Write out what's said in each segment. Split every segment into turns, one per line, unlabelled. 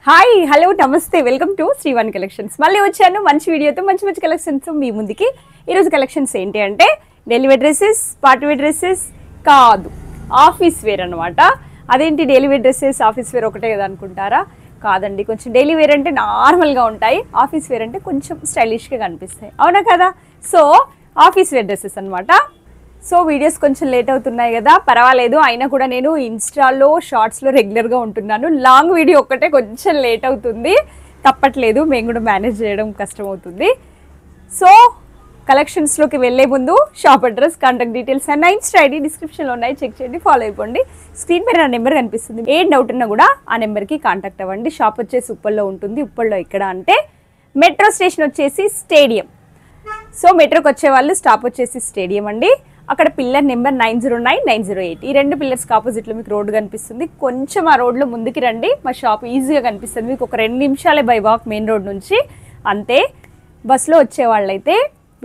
Hi hello నమస్తే welcome to Srivani collections. మళ్ళీ వచ్చాను మంచి వీడియోతో మంచి కలెక్షన్స్ మీ ముందుకి. ఈరోజు కలెక్షన్స్ ఏంటి అంటే daily wear dresses, party wear dresses కాదు, ఆఫీస్ వేర్ అనమాట. అదేంటి daily wear dresses office wear ఒకటే కదా అనుకుంటారా? కాదండి, కొంచెం డైలీ వేర్ అంటే నార్మల్గా ఉంటాయి, ఆఫీస్ వేర్ అంటే కొంచెం స్టైలిష్గా కనిపిస్తాయి, అవునా కదా? సో ఆఫీస్ వేర్ డ్రెస్సెస్ అనమాట. సో వీడియోస్ కొంచెం లేట్ అవుతున్నాయి కదా, పర్వాలేదు, అయినా కూడా నేను ఇన్స్టాలో షార్ట్స్లో రెగ్యులర్గా ఉంటున్నాను. లాంగ్ వీడియో ఒక్కటే కొంచెం లేట్ అవుతుంది, తప్పట్లేదు, మేము కూడా మేనేజ్ చేయడం కష్టం అవుతుంది. సో కలెక్షన్స్లోకి వెళ్ళే ముందు shop address, contact details and Insta ID డిస్క్రిప్షన్లో ఉన్నాయి, చెక్ చేయండి, ఫాలో అయిపోండి. స్క్రీన్ పైన నా నెంబర్ కనిపిస్తుంది, ఏ డౌట్ ఉన్నా కూడా ఆ నెంబర్కి కాంటాక్ట్ అవ్వండి. షాప్ వచ్చేసి ఉప్పల్లో ఉంటుంది. ఉప్పల్లో ఎక్కడ అంటే మెట్రో స్టేషన్ వచ్చేసి స్టేడియం. సో మెట్రోకి వచ్చే వాళ్ళు స్టాప్ వచ్చేసి స్టేడియం అండి. అక్కడ పిల్లర్ నెంబర్ 909, 908 ఈ రెండు పిల్లర్స్కి ఆపోజిట్లో మీకు రోడ్డు కనిపిస్తుంది. కొంచెం ఆ రోడ్లో ముందుకి రండి, మా షాప్ ఈజీగా కనిపిస్తుంది మీకు. ఒక 2 నిమిషాలే బై వాక్ మెయిన్ రోడ్ నుంచి, అంతే. బస్సులో వచ్చే వాళ్ళైతే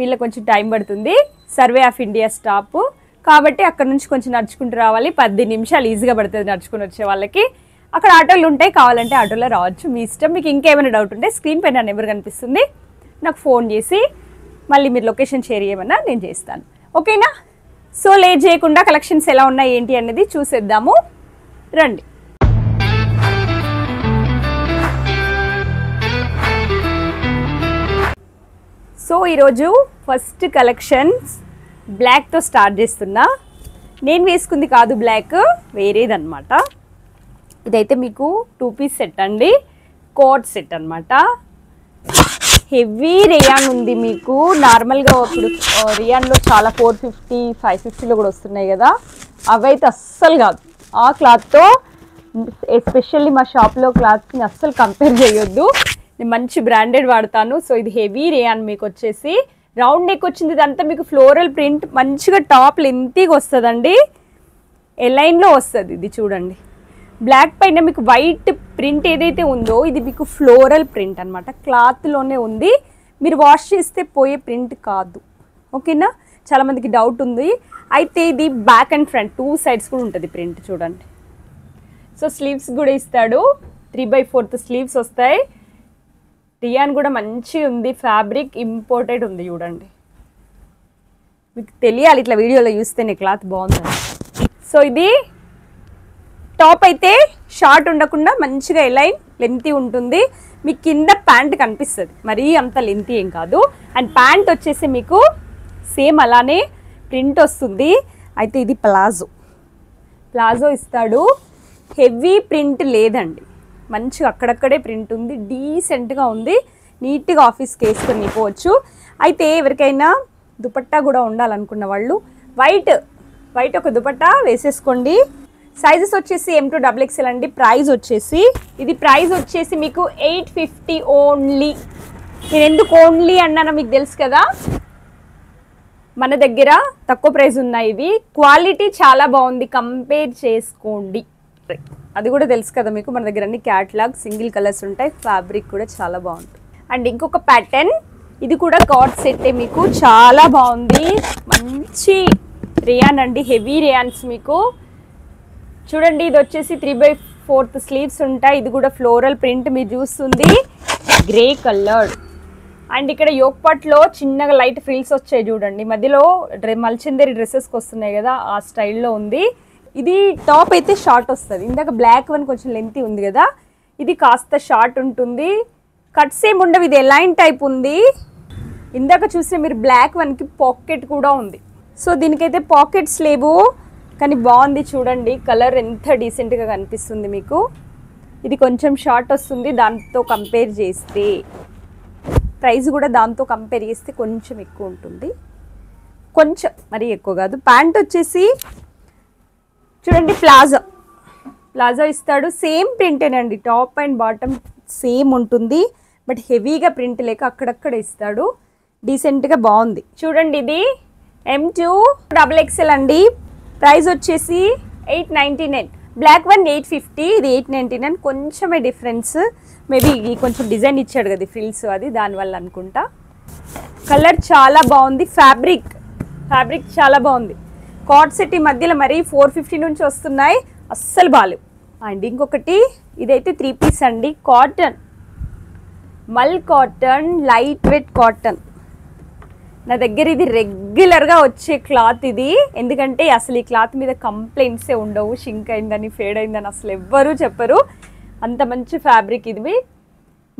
వీళ్ళకి కొంచెం టైం పడుతుంది, సర్వే ఆఫ్ ఇండియా స్టాప్ కాబట్టి అక్కడ నుంచి కొంచెం నడుచుకుంటూ రావాలి. 10 నిమిషాలు ఈజీగా పడుతుంది నడుచుకుని వచ్చే వాళ్ళకి. అక్కడ ఆటోలు ఉంటాయి, కావాలంటే ఆటోలో రావచ్చు, మీ ఇష్టం. మీకు ఇంకేమైనా డౌట్ ఉంటే స్క్రీన్ పైన నెంబర్ కనిపిస్తుంది, నాకు ఫోన్ చేసి మళ్ళీ మీరు లొకేషన్ షేర్ చేయమన్నా నేను చేస్తాను, ఓకేనా? సో లేట్ చేయకుండా కలెక్షన్స్ ఎలా ఉన్నాయి ఏంటి అనేది చూసేద్దాము, రండి. సో ఈరోజు ఫస్ట్ కలెక్షన్స్ బ్లాక్తో స్టార్ట్ చేస్తున్నా. నేను వేసుకుంది కాదు బ్లాక్, వేరేదన్నమాట. ఇదైతే మీకు 2 పీస్ సెట్ అండి, కోట్ సెట్ అనమాట. హెవీ రియాన్ ఉంది మీకు. నార్మల్గా ఇప్పుడు రియాన్లో చాలా 450, 550లో కూడా వస్తున్నాయి కదా, అవైతే అస్సలు కాదు. ఆ క్లాత్తో ఎస్పెషల్లీ మా షాప్లో క్లాత్ని అస్సలు కంపేర్ చేయొద్దు. నేను మంచి బ్రాండెడ్ వాడతాను. సో ఇది హెవీ రియాన్ మీకు వచ్చేసి రౌండ్ నెక్ వచ్చింది. ఇదంతా మీకు ఫ్లోరల్ ప్రింట్, మంచిగా టాప్ లెంతీగా వస్తుందండి, ఎలైన్లో వస్తుంది. ఇది చూడండి, బ్లాక్ పైన మీకు వైట్ ప్రింట్ ఏదైతే ఉందో ఇది మీకు ఫ్లోరల్ ప్రింట్ అనమాట, క్లాత్లోనే ఉంది. మీరు వాష్ చేస్తే పోయే ప్రింట్ కాదు, ఓకేనా? చాలామందికి డౌట్ ఉంది. అయితే ఇది బ్యాక్ అండ్ ఫ్రంట్ 2 సైడ్స్ కూడా ఉంటుంది ప్రింట్, చూడండి. సో స్లీవ్స్ కూడా ఇస్తాడు, 3/4 స్లీవ్స్ వస్తాయి. రియాన్ కూడా మంచి ఉంది, ఫ్యాబ్రిక్ ఇంపోర్టెడ్ ఉంది, చూడండి. మీకు తెలియాలి ఇట్లా వీడియోలో చూస్తేనే క్లాత్ బాగుంది. సో ఇది టాప్ అయితే షార్ట్ ఉండకుండా మంచిగా ఎలైన్ లెంతీ ఉంటుంది. మీకు కింద ప్యాంట్ కనిపిస్తుంది, మరీ అంత లెంతీ ఏం కాదు. అండ్ ప్యాంట్ వచ్చేసి మీకు సేమ్ అలానే ప్రింట్ వస్తుంది. అయితే ఇది ప్లాజో ఇస్తాడు, హెవీ ప్రింట్ లేదండి, మంచిగా అక్కడక్కడే ప్రింట్ ఉంది, డీసెంట్గా ఉంది, నీట్గా ఆఫీస్కి వేసుకొని వెళ్ళిపోవచ్చు. అయితే ఎవరికైనా దుపట్టా కూడా ఉండాలనుకున్న వాళ్ళు వైట్ ఒక దుపట్టా వేసేసుకోండి. సైజెస్ వచ్చేసి M to XXL అండి. ప్రైస్ వచ్చేసి మీకు 850 ఓన్లీ. నేను ఎందుకు ఓన్లీ అన్నానో మీకు తెలుసు కదా, మన దగ్గర తక్కువ ప్రైస్ ఉన్నాయి, ఇవి క్వాలిటీ చాలా బాగుంది, కంపేర్ చేసుకోండి. అది కూడా తెలుసు కదా మీకు, మన దగ్గర అన్ని క్యాటలాగ్ సింగిల్ కలర్స్ ఉంటాయి, ఫ్యాబ్రిక్ కూడా చాలా బాగుంటుంది. అండ్ ఇంకొక ప్యాటర్న్, ఇది కూడా కార్డ్ సెట్, మీకు చాలా బాగుంది, మంచి రియాన్ అండి, హెవీ రియాన్స్ మీకు చూడండి. ఇది వచ్చేసి 3/4 స్లీవ్స్ ఉంటాయి. ఇది కూడా ఫ్లోరల్ ప్రింట్ మీరు చూస్తుంది, గ్రే కలర్. అండ్ ఇక్కడ యోక్ పార్ట్లో చిన్నగా లైట్ ఫ్రిల్స్ వచ్చాయి చూడండి, మధ్యలో మల్చిందరి డ్రెస్సెస్కి వస్తున్నాయి కదా, ఆ స్టైల్లో ఉంది. ఇది టాప్ అయితే షార్ట్ వస్తుంది. ఇందాక బ్లాక్ వన్ కొంచెం లెంతీ ఉంది కదా, ఇది కాస్త షార్ట్ ఉంటుంది, కట్స్ ఏమి ఉండవు, ఇది ఎలైన్ టైప్ ఉంది. ఇందాక చూస్తే మీరు బ్లాక్ వన్కి పాకెట్ కూడా ఉంది. సో దీనికైతే పాకెట్స్ లేవు, కానీ బాగుంది చూడండి, కలర్ ఎంత డీసెంట్గా కనిపిస్తుంది మీకు. ఇది కొంచెం షార్ట్ వస్తుంది, దాంతో కంపేర్ చేస్తే ప్రైస్ కూడా దాంతో కంపేర్ చేస్తే కొంచెం ఎక్కువ ఉంటుంది, కొంచెం మరీ ఎక్కువ కాదు. ప్యాంట్ వచ్చేసి చూడండి, ప్లాజో ఇస్తాడు, సేమ్ ప్రింటేనండి, టాప్ అండ్ బాటమ్ సేమ్ ఉంటుంది, బట్ హెవీగా ప్రింట్ లేక అక్కడక్కడ ఇస్తాడు, డీసెంట్గా బాగుంది చూడండి. ఇది M to XXL అండి. ప్రైస్ వచ్చేసి 899, బ్లాక్ వన్ 850, ఇది 899, కొంచెమే డిఫరెన్స్, మేబీ కొంచెం డిజైన్ ఇచ్చాడు కదా ఫ్రిల్స్, అది దానివల్ల అనుకుంటా. కలర్ చాలా బాగుంది, ఫ్యాబ్రిక్ చాలా బాగుంది. కార్డ్ సెట్ ఈ మధ్యలో మరీ 450 నుంచి వస్తున్నాయి, అస్సలు బాలేవు. అండ్ ఇంకొకటి ఇదైతే 3 పీస్ అండి, కాటన్, మల్ కాటన్, లైట్ వెయిట్ కాటన్. నా దగ్గర ఇది రెగ్యులర్గా వచ్చే క్లాత్ ఇది, ఎందుకంటే అసలు ఈ క్లాత్ మీద కంప్లైంట్సే ఉండవు, షింక్ అయిందని ఫేడ్ అయిందని అసలు ఎవ్వరూ చెప్పరు, అంత మంచి ఫ్యాబ్రిక్ ఇది.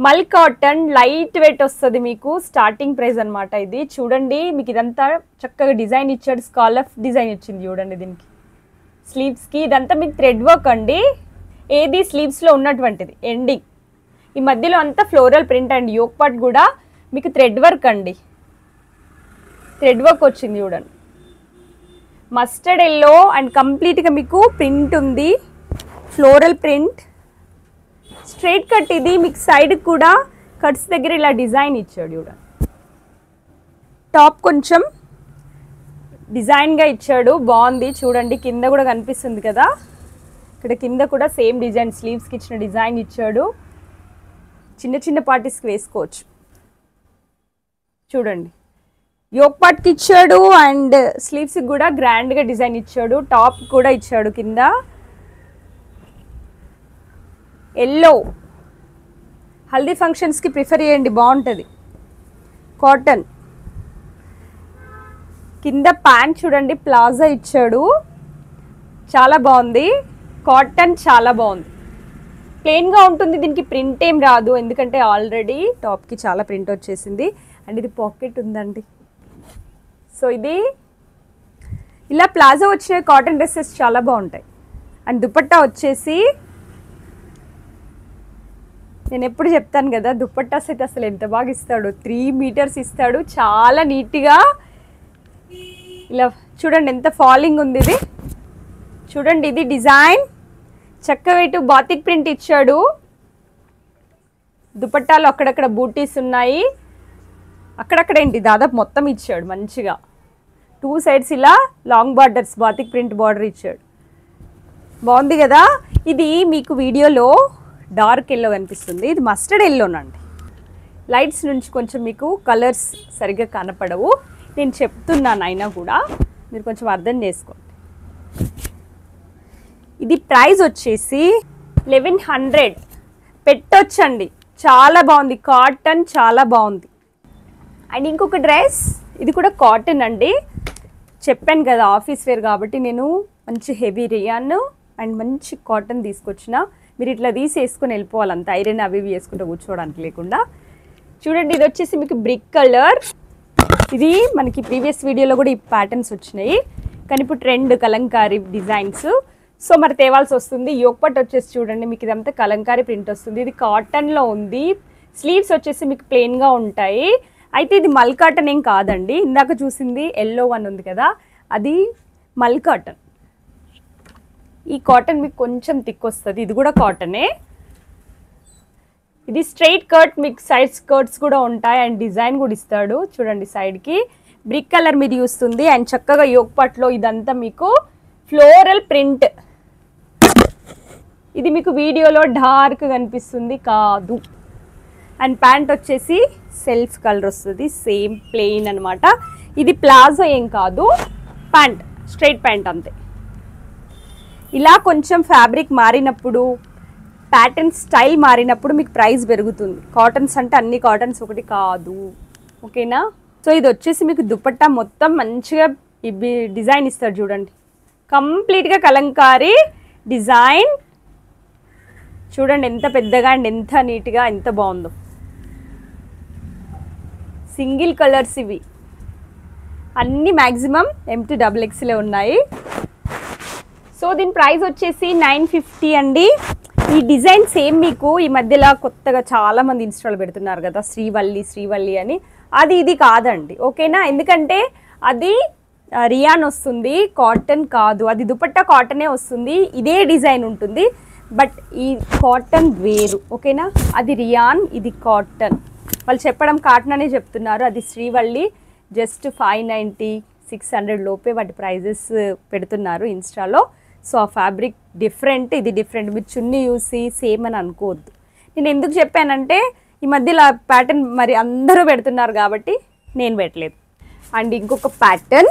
మల్ కాటన్ లైట్ వెయిట్ వస్తుంది మీకు, స్టార్టింగ్ ప్రైస్ అనమాట ఇది. చూడండి మీకు ఇదంతా చక్కగా డిజైన్ ఇచ్చాడు, స్కాలఫ్ డిజైన్ ఇచ్చింది చూడండి దీనికి స్లీవ్స్కి. ఇదంతా మీకు థ్రెడ్ వర్క్ అండి, ఏది స్లీవ్స్లో ఉన్నటువంటిది ఎండింగ్. ఈ మధ్యలో అంతా floral print and yoke part కూడా మీకు థ్రెడ్ వర్క్ అండి, థ్రెడ్ వర్క్ వచ్చింది చూడండి. మస్టర్డ్ ఎల్లో అండ్ కంప్లీట్గా మీకు ప్రింట్ ఉంది, ఫ్లోరల్ ప్రింట్, స్ట్రైట్ కట్. ఇది మీకు సైడ్ కూడా కట్స్ దగ్గర ఇలా డిజైన్ ఇచ్చాడు చూడండి. టాప్ కొంచెం డిజైన్గా ఇచ్చాడు, బాగుంది చూడండి. కింద కూడా కనిపిస్తుంది కదా, ఇక్కడ కింద కూడా సేమ్ డిజైన్, స్లీవ్స్కి ఇచ్చిన డిజైన్ ఇచ్చాడు. చిన్న చిన్న పార్టీస్కి వేసుకోవచ్చు చూడండి. యోక్ పార్ట్కి ఇచ్చాడు అండ్ స్లీవ్స్కి కూడా గ్రాండ్గా డిజైన్ ఇచ్చాడు. టాప్ కూడా ఇచ్చాడు కింద. ఎల్లో హల్దీ ఫంక్షన్స్కి ప్రిఫర్ చేయండి, బాగుంటుంది. కాటన్ కింద ప్యాంట్ చూడండి, ప్లాజా ఇచ్చాడు, చాలా బాగుంది. కాటన్ చాలా బాగుంది, ప్లెయిన్గా ఉంటుంది, దీనికి ప్రింట్ ఏం రాదు ఎందుకంటే ఆల్రెడీ టాప్కి చాలా ప్రింట్ వచ్చేసింది. అండ్ ఇది పాకెట్ ఉందండి. సో ఇది ఇలా ప్లాజా వచ్చిన కాటన్ డ్రెస్సెస్ చాలా బాగుంటాయి. అండ్ దుపట్టా వచ్చేసి నేను ఎప్పుడు చెప్తాను కదా, దుపట్టాస్ అయితే అసలు ఎంత బాగా ఇస్తాడు, 3 మీటర్స్ ఇస్తాడు, చాలా నీట్గా. ఇలా చూడండి ఎంత ఫాలింగ్ ఉంది ఇది చూడండి. ఇది డిజైన్ చక్కగా ఇటు బాతిక్ ప్రింట్ ఇచ్చాడు. దుపట్టాలు అక్కడక్కడ బూటీస్ ఉన్నాయి, అక్కడక్కడ ఏంటి దాదాపు మొత్తం ఇచ్చాడు మంచిగా. 2 సైడ్స్ ఇలా long borders, batik print border ఇచ్చాడు, బాగుంది కదా. ఇది మీకు వీడియోలో డార్క్ ఎల్లో కనిపిస్తుంది, ఇది మస్టర్డ్ ఎల్లోనండి. లైట్స్ నుంచి కొంచెం మీకు కలర్స్ సరిగ్గా కనపడవు, నేను చెప్తున్నాను అయినా కూడా మీరు కొంచెం అర్థం చేసుకోండి. ఇది ప్రైస్ వచ్చేసి 1100 పెట్టొచ్చండి, చాలా బాగుంది, కాటన్ చాలా బాగుంది. అండ్ ఇంకొక డ్రెస్, ఇది కూడా కాటన్ అండి, చెప్పాను కదా ఆఫీస్ వేర్ కాబట్టి నేను మంచి హెవీ రియాన్ అండ్ మంచి కాటన్ తీసుకొచ్చిన. మీరు ఇట్లా తీసేసుకొని వెళ్ళిపోవాలంత, ఐరన్ అవి ఇవి వేసుకుంటూ కూర్చోవడానికి లేకుండా. చూడండి ఇది వచ్చేసి మీకు బ్రిక్ కలర్, ఇది మనకి ప్రీవియస్ వీడియోలో కూడా ఈ ప్యాటర్న్స్ వచ్చినాయి, కానీ ఇప్పుడు ట్రెండ్ కలంకారీ డిజైన్స్. సో మరి తేవాల్సి వస్తుంది. యోక్ పార్ట్ వచ్చేసి చూడండి మీకు ఇదంతా కలంకారీ ప్రింట్ వస్తుంది, ఇది కాటన్లో ఉంది. స్లీవ్స్ వచ్చేసి మీకు ప్లెయిన్గా ఉంటాయి. అయితే ఇది మల్ కాటన్ ఏం కాదండి, ఇందాక చూసింది ఎల్లో వన్ ఉంది కదా అది మల్ కాటన్. ఈ కాటన్ మీకు కొంచెం థిక్ వస్తుంది, ఇది కూడా కాటనే. ఇది స్ట్రైట్ కట్, మీకు సైడ్ స్కర్ట్స్ కూడా ఉంటాయి అండ్ డిజైన్ కూడా ఇస్తాడు చూడండి. సైడ్కి బ్రిక్ కలర్ మీద చూస్తుంది అండ్ చక్కగా యోక్ పార్ట్లో ఇదంతా మీకు ఫ్లోరల్ ప్రింట్. ఇది మీకు వీడియోలో డార్క్ కనిపిస్తుంది కాదు. అండ్ ప్యాంట్ వచ్చేసి సెల్ఫ్ కలర్ వస్తుంది, సేమ్ ప్లెయిన్ అనమాట. ఇది ప్లాజో ఏం కాదు, ప్యాంట్, స్ట్రైట్ ప్యాంట్ అంతే. ఇలా కొంచెం ఫ్యాబ్రిక్ మారినప్పుడు, ప్యాటర్న్ స్టైల్ మారినప్పుడు మీకు ప్రైస్ పెరుగుతుంది. కాటన్స్ అంటే అన్ని కాటన్స్ ఒకటి కాదు, ఓకేనా. సో ఇది వచ్చేసి మీకు దుపట్టా మొత్తం మంచిగా డిజైన్ ఇస్తాడు చూడండి, కంప్లీట్గా కలంకారీ డిజైన్. చూడండి ఎంత పెద్దగా అండ్ ఎంత నీట్గా ఎంత బాగుందో. సింగిల్ కలర్స్ ఇవి అన్నీ మ్యాక్సిమం M2XXలే ఉన్నాయి. సో దీని ప్రైస్ వచ్చేసి 950 అండి. ఈ డిజైన్ సేమ్ మీకు ఈ మధ్యలో కొత్తగా చాలామంది ఇన్స్టాల్ పెడుతున్నారు కదా శ్రీవల్లి అని, అది ఇది కాదండి, ఓకేనా. ఎందుకంటే అది రియాన్ వస్తుంది, కాటన్ కాదు. అది దుపట్టా కాటనే వస్తుంది, ఇదే డిజైన్ ఉంటుంది, బట్ ఈ కాటన్ వేరు, ఓకేనా. అది రియాన్, ఇది కాటన్. వాళ్ళు చెప్పడం కాటన్ అనే చెప్తున్నారు, అది శ్రీవల్లి. జస్ట్ 590, 600 లోపే వాటి ప్రైజెస్ పెడుతున్నారు ఇన్స్టాలో. సో ఆ ఫ్యాబ్రిక్ డిఫరెంట్, ఇది డిఫరెంట్. మీరు చున్నీ చూసి సేమ్ అని అనుకోవద్దు. నేను ఎందుకు చెప్పానంటే ఈ మధ్యలో ప్యాటర్న్ మరి అందరూ పెడుతున్నారు కాబట్టి నేను పెట్టలేదు. అండ్ ఇంకొక ప్యాటర్న్,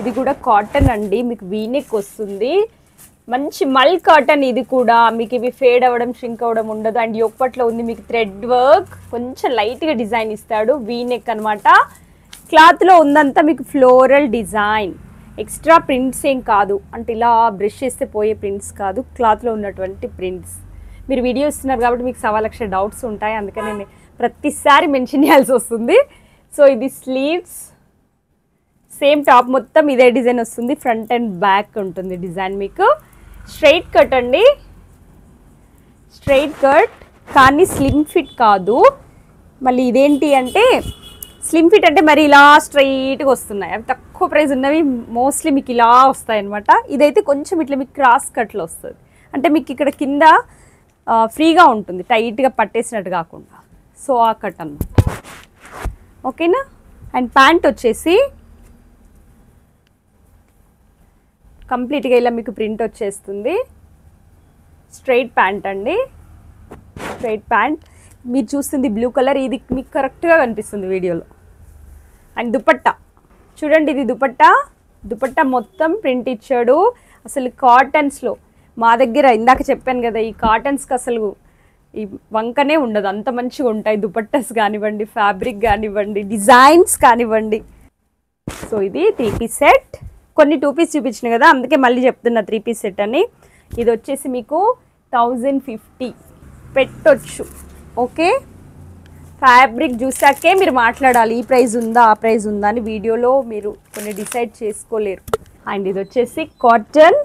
ఇది కూడా కాటన్ అండి, మీకు వీనెక్ వస్తుంది. మంచి మల్ కాటన్, ఇది కూడా మీకు ఇవి ఫేడ్ అవ్వడం ష్రింక్ అవ్వడం ఉండదు. అండ్ యోగపట్లో ఉంది మీకు థ్రెడ్ వర్క్, కొంచెం లైట్గా డిజైన్ ఇస్తాడు, వీ నెక్ అనమాట. క్లాత్లో ఉందంతా మీకు ఫ్లోరల్ డిజైన్, ఎక్స్ట్రా ప్రింట్స్ ఏం కాదు, అంటే ఇలా బ్రష్ చేస్తే పోయే ప్రింట్స్ కాదు, క్లాత్లో ఉన్నటువంటి ప్రింట్స్. మీరు వీడియో ఇస్తున్నారు కాబట్టి మీకు 1,00,000 డౌట్స్ ఉంటాయి, అందుకని నేను ప్రతిసారి మెన్షన్ చేయాల్సి వస్తుంది. సో ఇది స్లీవ్స్, సేమ్ టాప్ మొత్తం ఇదే డిజైన్ వస్తుంది, ఫ్రంట్ అండ్ బ్యాక్ ఉంటుంది డిజైన్. మీకు స్ట్రైట్ కట్ అండి, స్ట్రైట్ కట్ కానీ స్లిమ్ ఫిట్ కాదు. మళ్ళీ ఇదేంటి అంటే స్లిమ్ ఫిట్ అంటే మరి ఇలా స్ట్రైట్గా వస్తున్నాయి, అవి తక్కువ ప్రైస్ ఉన్నవి మోస్ట్లీ మీకు ఇలా వస్తాయి అనమాట. ఇదైతే కొంచెం ఇట్లా మీకు క్రాస్ కట్లో వస్తుంది, అంటే మీకు ఇక్కడ కింద ఫ్రీగా ఉంటుంది, టైట్గా పట్టేసినట్టు కాకుండా. సో ఆ కట్ అన్నమాట, ఓకేనా. అండ్ ప్యాంట్ వచ్చేసి కంప్లీట్గా ఇలా మీకు ప్రింట్ వచ్చేస్తుంది, స్ట్రైట్ ప్యాంట్ అండి, స్ట్రైట్ ప్యాంట్. మీరు చూస్తుంది బ్లూ కలర్, ఇది మీకు కరెక్ట్గా కనిపిస్తుంది వీడియోలో. అండ్ దుపట్టా చూడండి, ఇది దుపట్టా మొత్తం ప్రింట్ ఇచ్చాడు. అసలు కాటన్స్లో మా దగ్గర ఇందాక చెప్పాను కదా, ఈ కాటన్స్కి అసలు ఈ వంకనే ఉండదు, అంత మంచిగా ఉంటాయి దుపట్టాస్ కానివ్వండి, ఫ్యాబ్రిక్ కానివ్వండి, డిజైన్స్ కానివ్వండి. సో ఇది 3 పీస్ సెట్, కొన్ని 2 పీస్ చూపించిన కదా అందుకే మళ్ళీ చెప్తున్నా 3 పీస్ సెట్ అని. ఇది వచ్చేసి మీకు 1050 పెట్టొచ్చు, ఓకే. ఫ్యాబ్రిక్ చూసాకే మీరు మాట్లాడాలి, ఈ ప్రైస్ ఉందా ఆ ప్రైస్ ఉందా అని. వీడియోలో మీరు కొన్ని డిసైడ్ చేసుకోలేరు. అండ్ ఇది వచ్చేసి కాటన్,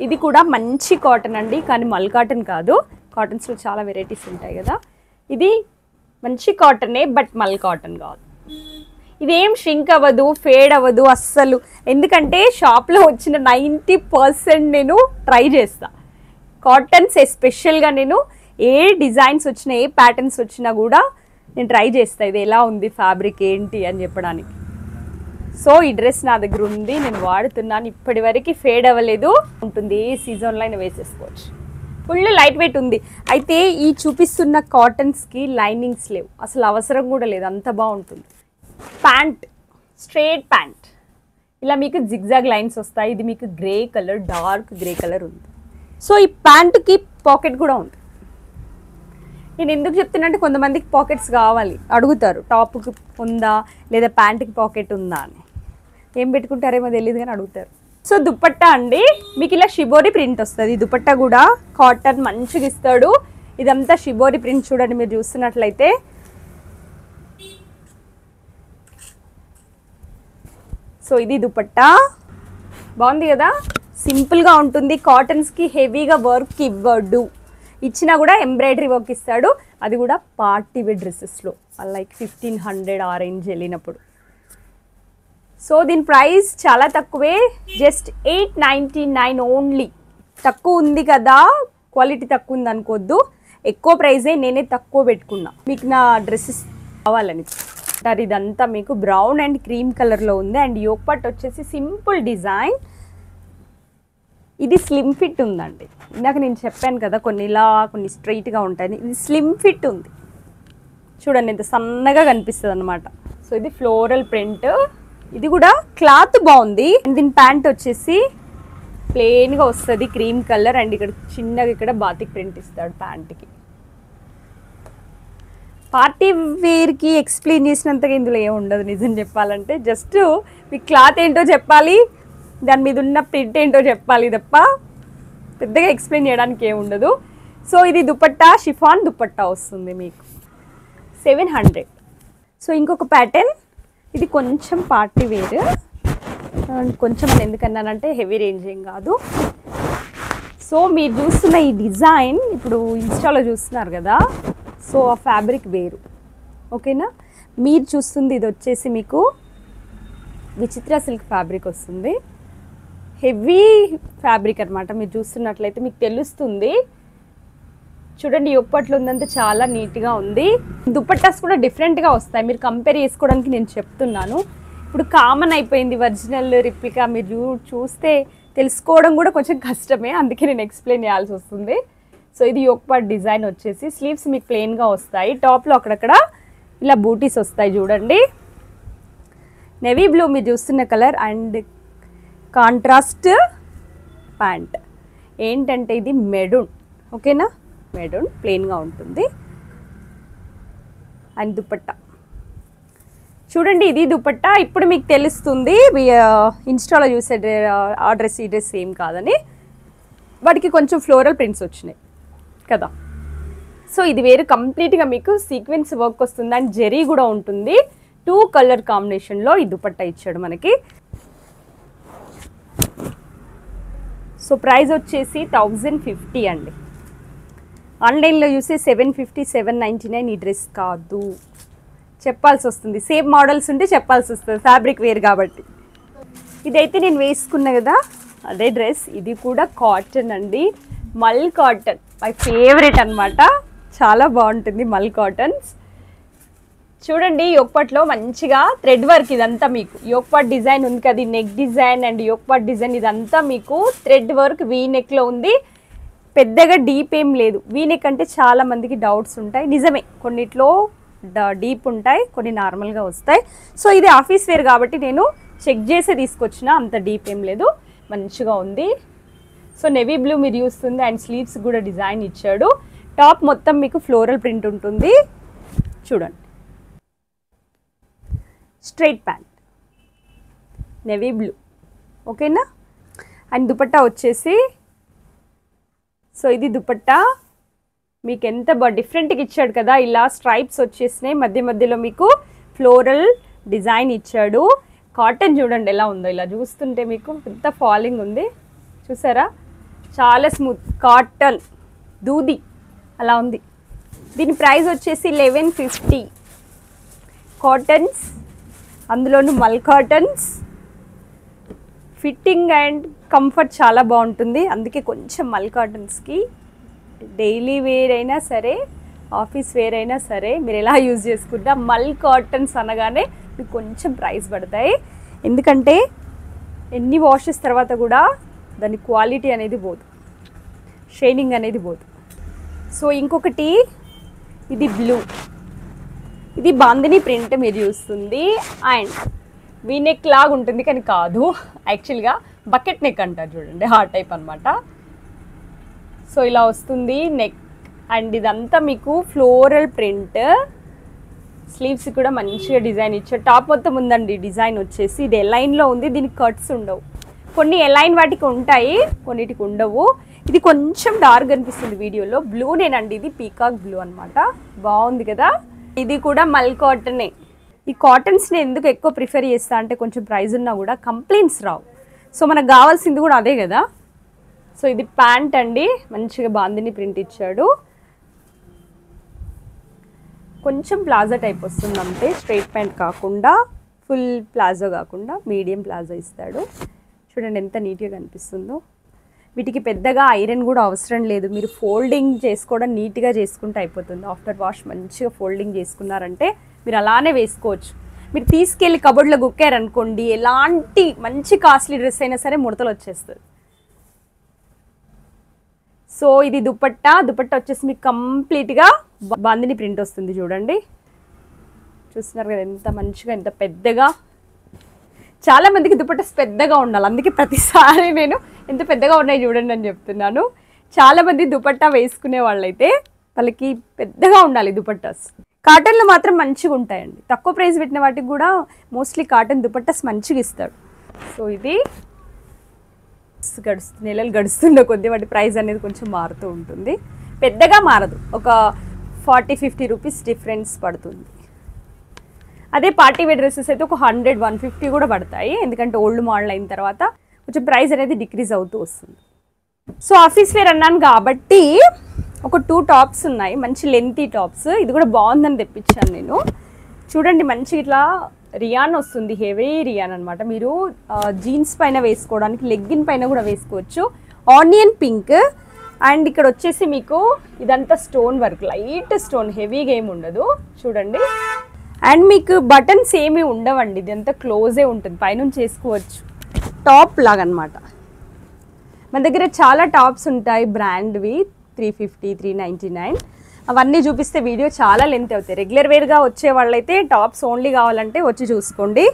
ఇది కూడా మంచి కాటన్ అండి, కానీ మల్ కాటన్ కాదు, కాటన్స్లో చాలా వెరైటీస్ ఉంటాయి కదా. ఇది మంచి కాటనే, బట్ మల్ కాటన్ కాదు. ఇదేం షింక్ అవ్వదు, ఫేడ్ అవ్వదు అస్సలు, ఎందుకంటే షాప్లో వచ్చిన 90% నేను ట్రై చేస్తా. కాటన్స్ ఎస్పెషల్గా నేను ఏ డిజైన్స్ వచ్చినా, ఏ ప్యాటర్న్స్ వచ్చినా కూడా నేను ట్రై చేస్తా, ఇది ఎలా ఉంది ఫ్యాబ్రిక్ ఏంటి అని చెప్పడానికి. సో ఈ డ్రెస్ నా దగ్గర ఉంది, నేను వాడుతున్నాను, ఇప్పటి వరకు ఫేడ్ అవ్వలేదు, ఉంటుంది, ఏ సీజన్లో అయినా వేసేసుకోవచ్చు. ఫుల్ లైట్ వెయిట్ ఉంది. అయితే ఈ చూపిస్తున్న కాటన్స్కి లైనింగ్స్ లేవు, అసలు అవసరం కూడా లేదు, అంత బాగుంటుంది. ప్యాంట్ స్ట్రైట్ ప్యాంట్, ఇలా మీకు జిగ్జాగ్ లైన్స్ వస్తాయి. ఇది మీకు grey colour, dark grey colour ఉంది. సో ఈ ప్యాంటుకి పాకెట్ కూడా ఉంది. నేను ఎందుకు చెప్తున్నా అంటే కొంతమందికి పాకెట్స్ కావాలి, అడుగుతారు టాప్కి ఉందా లేదా ప్యాంటుకి పాకెట్ ఉందా అని. ఏం పెట్టుకుంటారేమో తెలియదు కానీ అడుగుతారు. సో దుపట్టా అండి, మీకు ఇలా షిబోరి ప్రింట్ వస్తుంది. దుపట్టా కూడా కాటన్ మంచిగా ఇస్తాడు. ఇదంతా షిబోరి ప్రింట్ చూడండి మీరు చూస్తున్నట్లయితే. సో ఇది దుపట్టా బాగుంది కదా, సింపుల్గా ఉంటుంది. కాటన్స్కి హెవీగా వర్క్ ఇవ్వడు, ఇచ్చినా కూడా ఎంబ్రాయిడరీ వర్క్ ఇస్తాడు, అది కూడా పార్టీ వేర్ డ్రెస్సెస్లో లైక్ 1500 ఆ రేంజ్ వెళ్ళినప్పుడు. సో దీని ప్రైస్ చాలా తక్కువే, జస్ట్ 899 ఓన్లీ. తక్కువ ఉంది కదా, క్వాలిటీ తక్కువ ఉంది అనుకోవద్దు, ఎక్కువ ప్రైజే, నేనే తక్కువ పెట్టుకున్నా మీకు నా డ్రెస్సెస్ కావాలని. ఇదంతా మీకు బ్రౌన్ అండ్ క్రీమ్ కలర్లో ఉంది. అండ్ యోక్ పార్ట్ వచ్చేసి సింపుల్ డిజైన్, ఇది స్లిమ్ ఫిట్ ఉందండి. ఇందాక నేను చెప్పాను కదా కొన్ని ఇలా కొన్ని స్ట్రైట్గా ఉంటాయి, ఇది స్లిమ్ ఫిట్ ఉంది చూడండి, ఎంత సన్నగా కనిపిస్తుంది అనమాట. సో ఇది ఫ్లోరల్ ప్రింట్, ఇది కూడా క్లాత్ బాగుంది. దీని ప్యాంట్ వచ్చేసి ప్లెయిన్గా వస్తుంది, క్రీమ్ కలర్. అండ్ ఇక్కడ చిన్నగా ఇక్కడ బాతిక్ ప్రింట్ ఇస్తాడు ప్యాంట్కి. పార్టీ వేర్కి ఎక్స్ప్లెయిన్ చేసినంతగా ఇందులో ఏమి ఉండదు నిజం చెప్పాలంటే, జస్ట్ మీ క్లాత్ ఏంటో చెప్పాలి, దాని మీద ఉన్న ప్రింట్ ఏంటో చెప్పాలి తప్ప పెద్దగా ఎక్స్ప్లెయిన్ చేయడానికి ఏమి ఉండదు. సో ఇది దుపట్టా, షిఫాన్ దుపట్టా వస్తుంది మీకు 700. సో ఇంకొక ప్యాటర్న్, ఇది కొంచెం పార్టీ వేర్, కొంచెం అని ఎందుకన్నానంటే హెవీ రేంజ్ ఏం కాదు. సో మీరు చూస్తున్న ఈ డిజైన్ ఇప్పుడు ఇన్స్టాలో చూస్తున్నారు కదా, సో ఆ ఫ్యాబ్రిక్ వేరు, ఓకేనా. మీరు చూస్తుంది ఇది వచ్చేసి మీకు విచిత్ర సిల్క్ ఫ్యాబ్రిక్ వస్తుంది, హెవీ ఫ్యాబ్రిక్ అనమాట. మీరు చూస్తున్నట్లయితే మీకు తెలుస్తుంది చూడండి, ఒప్పట్లో ఉందంటే చాలా నీట్గా ఉంది. దుపట్టాస్ కూడా డిఫరెంట్గా వస్తాయి, మీరు కంపేర్ చేసుకోవడానికి నేను చెప్తున్నాను. ఇప్పుడు కామన్ అయిపోయింది ఒరిజినల్ రిప్లికా, మీరు చూస్తే తెలుసుకోవడం కూడా కొంచెం కష్టమే, అందుకే నేను ఎక్స్ప్లెయిన్ చేయాల్సి వస్తుంది. సో ఇది యోక్ పార్ట్ డిజైన్ వచ్చేసి స్లీవ్స్ మీకు ప్లెయిన్గా వస్తాయి, టాప్లో అక్కడక్కడ ఇలా బూటీస్ వస్తాయి చూడండి. నేవీ బ్లూ మీరు చూస్తున్న కలర్ అండ్ కాంట్రాస్ట్ ప్యాంట్. ఏంటంటే ఇది మెరూన్, ఓకేనా, మెరూన్ ప్లెయిన్గా ఉంటుంది. అండ్ దుపట్టా చూడండి, ఇది దుపట్టా. ఇప్పుడు మీకు తెలుస్తుంది ఇన్స్టాలో చూసే ఆ డ్రెస్ ఈ డ్రెస్ సేమ్ కాదని. వాటికి కొంచెం ఫ్లోరల్ ప్రింట్స్ వచ్చినాయి కదా. సో ఇది వేరు, కంప్లీట్గా మీకు సీక్వెన్స్ వర్క్ వస్తుంది అండ్ జెరీ కూడా ఉంటుంది. 2 కలర్ కాంబినేషన్లో ఈ దుపట్టా ఇచ్చాడు మనకి. సో ప్రైస్ వచ్చేసి 1050 అండి. ఆన్లైన్లో చూస్తే 750, 799 ఈ డ్రెస్ కాదు, చెప్పాల్సి వస్తుంది. సేమ్ మోడల్స్ ఉంటే చెప్పాల్సి వస్తుంది, ఫ్యాబ్రిక్ వేరు కాబట్టి. ఇదైతే నేను వేసుకున్నా కదా అదే డ్రెస్. ఇది కూడా కాటన్ అండి, మల్ కాటన్, మై ఫేవరెట్ అనమాట. చాలా బాగుంటుంది మల్ కాటన్స్. చూడండి యోక్పాట్లో మంచిగా థ్రెడ్ వర్క్, ఇదంతా మీకు యోక్పాట్ డిజైన్ ఉంది కదా, నెక్ డిజైన్ అండ్ యోక్పాట్ డిజైన్ ఇదంతా మీకు థ్రెడ్ వర్క్ వీ నెక్లో ఉంది. పెద్దగా డీప్ ఏం లేదు. వీ నెక్ అంటే చాలా మందికి డౌట్స్ ఉంటాయి, నిజమే, కొన్నిట్లో డీప్ ఉంటాయి, కొన్ని నార్మల్గా వస్తాయి. సో ఇది ఆఫీస్ వేర్ కాబట్టి నేను చెక్ చేసే తీసుకొచ్చిన, అంత డీప్ ఏం లేదు, మంచిగా ఉంది. సో నెవీ బ్లూ మీరు చూస్తుంది అండ్ స్లీవ్స్ కూడా డిజైన్ ఇచ్చాడు. టాప్ మొత్తం మీకు ఫ్లోరల్ ప్రింట్ ఉంటుంది చూడండి. స్ట్రైట్ ప్యాంట్ నెవీ బ్లూ, ఓకేనా. అండ్ దుపట్టా వచ్చేసి, సో ఇది దుపట్టా మీకు ఎంత డిఫరెంట్గా ఇచ్చాడు కదా, ఇలా స్ట్రైప్స్ వచ్చేసినాయి, మధ్య మధ్యలో మీకు ఫ్లోరల్ డిజైన్ ఇచ్చాడు. కాటన్ చూడండి ఎలా ఉందో, ఇలా చూస్తుంటే మీకు ఎంత ఫాలింగ్ ఉంది చూసారా, చాలా స్మూత్ కాటన్, దూది అలా ఉంది. దీని ప్రైస్ వచ్చేసి 1150. కాటన్స్, అందులోనూ మల్ కాటన్స్, ఫిట్టింగ్ అండ్ కంఫర్ట్ చాలా బాగుంటుంది. అందుకే కొంచెం మల్ కాటన్స్కి డైలీ వేర్ అయినా సరే, ఆఫీస్ వేర్ అయినా సరే, మీరు ఎలా యూజ్ చేసుకుంటా మల్ కాటన్స్ అనగానే మీకు కొంచెం ప్రైస్ పడతాయి. ఎందుకంటే ఎన్ని వాషెస్ తర్వాత కూడా దాని క్వాలిటీ అనేది పోదు, షైనింగ్ అనేది పోదు. సో ఇంకొకటి, ఇది బ్లూ, ఇది బాందిని ప్రింట్ మీరు చూస్తుంది అండ్ వీ నెక్ లాగా ఉంటుంది కానీ కాదు, యాక్చువల్గా బకెట్ నెక్ అంటారు చూడండి, ఆ టైప్ అనమాట. సో ఇలా వస్తుంది నెక్ అండ్ ఇదంతా మీకు ఫ్లోరల్ ప్రింట్. స్లీవ్స్ కూడా మంచిగా డిజైన్ ఇచ్చారు. టాప్ మొత్తం ఉందండి డిజైన్ వచ్చేసి, ఇది ఎలైన్లో ఉంది, దీనికి కట్స్ ఉండవు. కొన్ని ఎలైన్ వాటికి ఉంటాయి, కొన్నిటికి ఉండవు. ఇది కొంచెం డార్క్ అనిపిస్తుంది వీడియోలో, బ్లూ నేనండి, ఇది పీకాక్ బ్లూ అనమాట, బాగుంది కదా. ఇది కూడా మల్ కాటనే. ఈ కాటన్స్ని ఎందుకు ఎక్కువ ప్రిఫర్ చేస్తా అంటే కొంచెం ప్రైస్ ఉన్నా కూడా కంప్లైంట్స్ రావు. సో మనకు కావాల్సింది కూడా అదే కదా. సో ఇది ప్యాంట్ అండి, మంచిగా బాందిని ప్రింట్ ఇచ్చాడు. కొంచెం ప్లాజో టైప్ వస్తుంది అంతే, స్ట్రైట్ ప్యాంట్ కాకుండా, ఫుల్ ప్లాజో కాకుండా మీడియం ప్లాజో ఇస్తాడు. చూడండి ఎంత నీట్గా కనిపిస్తుందో. వీటికి పెద్దగా ఐరన్ కూడా అవసరం లేదు, మీరు ఫోల్డింగ్ చేసుకోవడం నీట్గా చేసుకుంటే అయిపోతుంది. ఆఫ్టర్ వాష్ మంచిగా ఫోల్డింగ్ చేసుకున్నారంటే మీరు అలానే వేసుకోవచ్చు. మీరు తీసుకెళ్ళి కబోర్డ్లో గుక్కారనుకోండి, ఎలాంటి మంచి కాస్ట్లీ డ్రెస్ అయినా సరే ముడతలు వచ్చేస్తుంది. సో ఇది దుపట్టా, దుపట్టా వచ్చేసి మీకు కంప్లీట్గా బాందిని ప్రింట్ వస్తుంది చూడండి. చూస్తున్నారు కదా ఎంత మంచిగా, ఎంత పెద్దగా. చాలా మందికి దుపట్టాస్ పెద్దగా ఉండాలి, అందుకే ప్రతిసారి నేను ఎంత పెద్దగా ఉన్నాయి చూడండి అని చెప్తున్నాను. చాలామంది దుపట్టా వేసుకునే వాళ్ళైతే వాళ్ళకి పెద్దగా ఉండాలి దుపట్టాస్. కాటన్లో మాత్రం మంచిగా ఉంటాయండి, తక్కువ ప్రైస్ పెట్టిన వాటికి కూడా మోస్ట్లీ కాటన్ దుపట్టాస్ మంచిగా ఇస్తాడు. సో ఇది నెలలు గడుస్తున్న కొద్దీ వాటి ప్రైస్ అనేది కొంచెం మారుతూ ఉంటుంది, పెద్దగా మారదు, ఒక 40-50 రూపీస్ డిఫరెన్స్ పడుతుంది. అదే పార్టీ వేర్ డ్రెస్సెస్ అయితే ఒక 100-150 కూడా పడతాయి, ఎందుకంటే ఓల్డ్ మోడల్ అయిన తర్వాత కొంచెం ప్రైస్ అనేది డిక్రీజ్ అవుతూ వస్తుంది. సో ఆఫీస్ వేర్ అన్నాను కాబట్టి ఒక 2 టాప్స్ ఉన్నాయి, మంచి లెంతీ టాప్స్. ఇది కూడా బాగుందని తెప్పించాను నేను. చూడండి మంచి ఇట్లా రియాన్ వస్తుంది, హెవీ రియాన్ అనమాట. మీరు జీన్స్ పైన వేసుకోవడానికి, లెగ్గిన్ పైన కూడా వేసుకోవచ్చు. ఆనియన్ పింక్ అండ్ ఇక్కడ వచ్చేసి మీకు ఇదంతా స్టోన్ వర్క్, లైట్ స్టోన్, హెవీగా ఏమి ఉండదు చూడండి. అండ్ మీకు బటన్స్ ఏమీ ఉండవండి, ఇదంతా క్లోజే ఉంటుంది, పైనుంచి వేసుకోవచ్చు. టాప్ లాగా అనమాట. మన దగ్గర చాలా టాప్స్ ఉంటాయి బ్రాండ్వి, 350, 399. అవన్నీ చూపిస్తే వీడియో చాలా లెంత్ అవుతాయి. రెగ్యులర్ వేర్గా వచ్చే వాళ్ళైతే టాప్స్ ఓన్లీ కావాలంటే వచ్చి చూసుకోండి.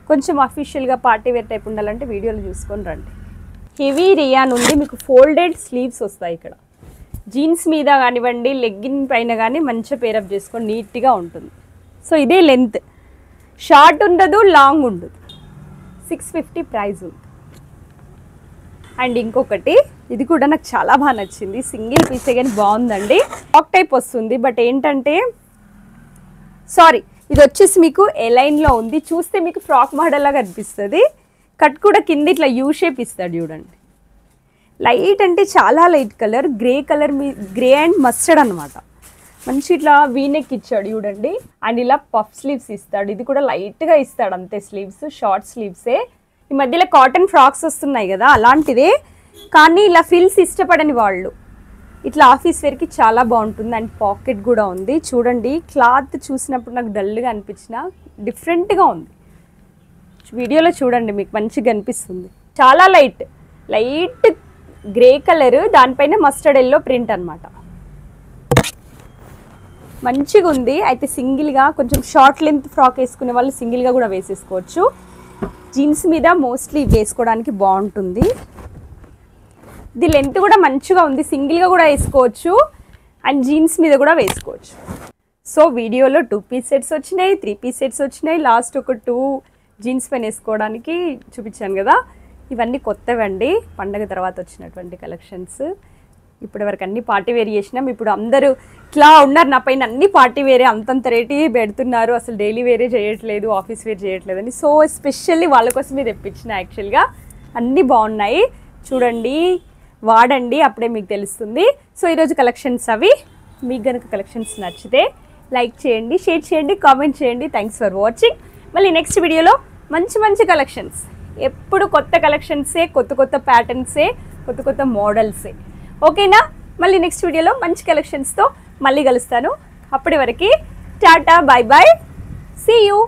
కొంచెం అఫీషియల్గా పార్టీ వేర్ టైప్ ఉండాలంటే వీడియోలు చూసుకొని రండి. హెవీ రియాన్ ఉంది, మీకు ఫోల్డెడ్ స్లీవ్స్ వస్తాయి. ఇక్కడ జీన్స్ మీద కానివ్వండి, లెగ్గిన్ పైన కానీ మంచిగా పేరప్ చేసుకొని నీట్గా ఉంటుంది. సో ఇదే లెంత్, షార్ట్ ఉండదు, లాంగ్ ఉండదు. 650 ప్రైస్ ఉంది. అండ్ ఇంకొకటి, ఇది కూడా నాకు చాలా బాగా నచ్చింది, సింగిల్ పీసే కానీ బాగుందండి. ఫ్రాక్ టైప్ వస్తుంది, బట్ ఏంటంటే సారీ, ఇది వచ్చేసి మీకు ఎలైన్లో ఉంది. చూస్తే మీకు ఫ్రాక్ మోడల్ లాగా అనిపిస్తుంది. కట్ కూడా కింద ఇట్లా యూ షేప్ ఇస్తాడు చూడండి. లైట్ అంటే చాలా light colour, grey colour, grey and mustard అనమాట. మంచి ఇట్లా వీనెక్ ఇచ్చాడు చూడండి. అండ్ ఇలా పఫ్ స్లీవ్స్ ఇస్తాడు. ఇది కూడా లైట్గా ఇస్తాడు అంతే, స్లీవ్స్ షార్ట్ స్లీవ్సే. ఈ మధ్యలో కాటన్ ఫ్రాక్స్ వస్తున్నాయి కదా, అలాంటిదే. కానీ ఇలా ఫిల్స్ ఇష్టపడని వాళ్ళు ఇట్లా ఆఫీస్ వేర్కి చాలా బాగుంటుంది. అండ్ పాకెట్ కూడా ఉంది చూడండి. క్లాత్ చూసినప్పుడు నాకు డల్గా అనిపించిన డిఫరెంట్గా ఉంది. వీడియోలో చూడండి, మీకు మంచిగా అనిపిస్తుంది. చాలా లైట్ గ్రే కలర్, దానిపైన మస్టర్డ్ ఎల్లో ప్రింట్ అనమాట. మంచిగా ఉంది. అయితే సింగిల్గా కొంచెం షార్ట్ లెంత్ ఫ్రాక్ వేసుకునే వాళ్ళు సింగిల్గా కూడా వేసేసుకోవచ్చు. జీన్స్ మీద మోస్ట్లీ వేసుకోవడానికి బాగుంటుంది. ఇది లెంత్ కూడా మంచిగా ఉంది, సింగిల్గా కూడా వేసుకోవచ్చు అండ్ జీన్స్ మీద కూడా వేసుకోవచ్చు. సో వీడియోలో 2 పీస్ సెట్స్ వచ్చినాయి, 3 పీస్ సెట్స్ వచ్చినాయి. లాస్ట్ ఒక 2 జీన్స్ పైన వేసుకోవడానికి చూపించాను కదా. ఇవన్నీ కొత్తవండి, పండగ తర్వాత వచ్చినటువంటి కలెక్షన్స్. ఇప్పటి వరకు అన్ని పార్టీ వేర్ చేసినాం. ఇప్పుడు అందరూ ఇట్లా ఉన్నారు నా పైన, అన్ని పార్టీ వేరే అంతంత రేటు పెడుతున్నారు, అసలు డైలీ వేరే చేయట్లేదు, ఆఫీస్ వేర్ చేయట్లేదని. సో ఎస్పెషల్లీ వాళ్ళ కోసమే తెప్పించిన. యాక్చువల్గా అన్నీ బాగున్నాయి, చూడండి, వాడండి, అప్పుడే మీకు తెలుస్తుంది. సో ఈరోజు కలెక్షన్స్ అవి. మీకు కనుక కలెక్షన్స్ నచ్చితే లైక్ చేయండి, షేర్ చేయండి, కామెంట్ చేయండి. Thanks for watching. మళ్ళీ నెక్స్ట్ వీడియోలో మంచి కలెక్షన్స్, ఎప్పుడు కొత్త కలెక్షన్సే, కొత్త ప్యాటర్న్సే, కొత్త మోడల్సే. ఓకేనా? మళ్ళీ నెక్స్ట్ వీడియోలో మంచి కలెక్షన్స్తో మళ్ళీ కలుస్తాను. అప్పటి వరకు tata, bye bye, see you.